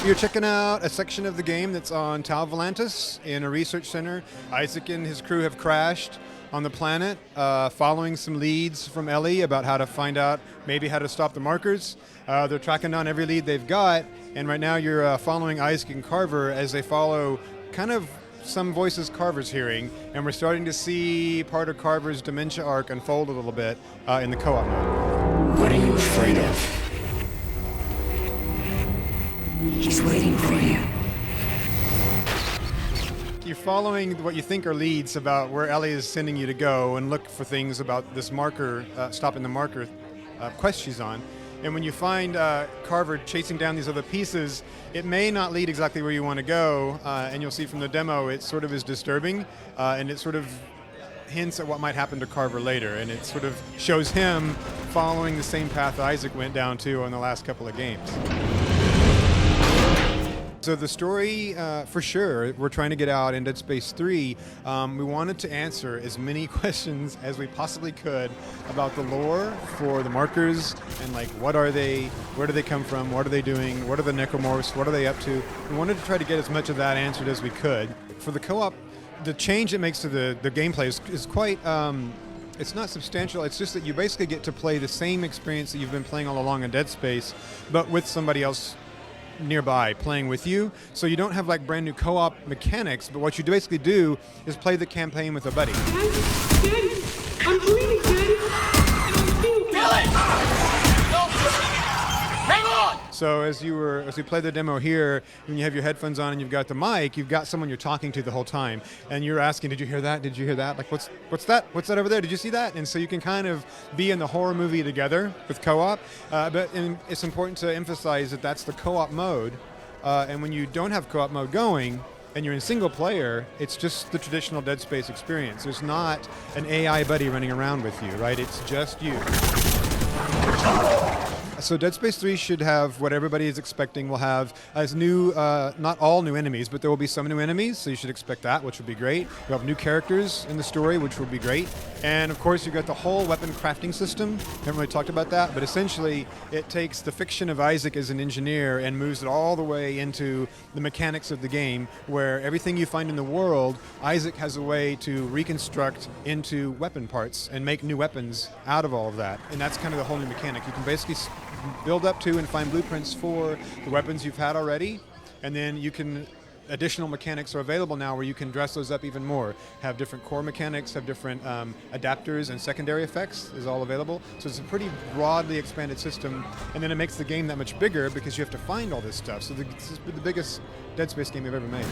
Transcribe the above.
You're checking out a section of the game that's on Tau Volantis in a research center. Isaac and his crew have crashed on the planet, following some leads from Ellie about how to find out maybe how to stop the markers. They're tracking down every lead they've got, and right now you're following Isaac and Carver as they follow kind of some voices Carver's hearing, and we're starting to see part of Carver's dementia arc unfold a little bit in the co-op mode. What are you afraid of? He's waiting for you. You're following what you think are leads about where Ellie is sending you to go and look for things about this marker, stopping the marker quest she's on. And when you find Carver chasing down these other pieces, it may not lead exactly where you want to go, and you'll see from the demo it sort of is disturbing, and it sort of hints at what might happen to Carver later, and it sort of shows him following the same path Isaac went down to on the last couple of games. So the story, for sure, we're trying to get out in Dead Space 3. We wanted to answer as many questions as we possibly could about the lore for the markers and like what are they, where do they come from, what are they doing, what are the necromorphs, what are they up to. We wanted to try to get as much of that answered as we could. For the co-op, the change it makes to the gameplay is quite, it's not substantial, it's just that you basically get to play the same experience that you've been playing all along in Dead Space, but with somebody else nearby playing with you. So you don't have like brand new co-op mechanics, but what you basically do is play the campaign with a buddy. Daddy, I'm bleeding, Daddy. Hang on! So as we play the demo here, when you have your headphones on and you've got the mic, you've got someone you're talking to the whole time, and you're asking, "Did you hear that? Did you hear that? Like, what's that? What's that over there? Did you see that?" And so you can kind of be in the horror movie together with co-op. But it's important to emphasize that that's the co-op mode, and when you don't have co-op mode going, and you're in single player, it's just the traditional Dead Space experience. There's not an AI buddy running around with you, right? It's just you. So Dead Space 3 should have what everybody is expecting. Will have as new, not all new enemies, but there will be some new enemies, so you should expect that, which would be great. You'll have new characters in the story, which will be great. And of course, you've got the whole weapon crafting system. Haven't really talked about that, but essentially, it takes the fiction of Isaac as an engineer and moves it all the way into the mechanics of the game, where everything you find in the world, Isaac has a way to reconstruct into weapon parts and make new weapons out of all of that. And that's kind of the whole new mechanic. You can basically build up to and find blueprints for the weapons you've had already, and then you can, additional mechanics are available now where you can dress those up even more. Have different core mechanics, have different adapters and secondary effects is all available. So it's a pretty broadly expanded system, and then it makes the game that much bigger because you have to find all this stuff. So this is the biggest Dead Space game we've ever made.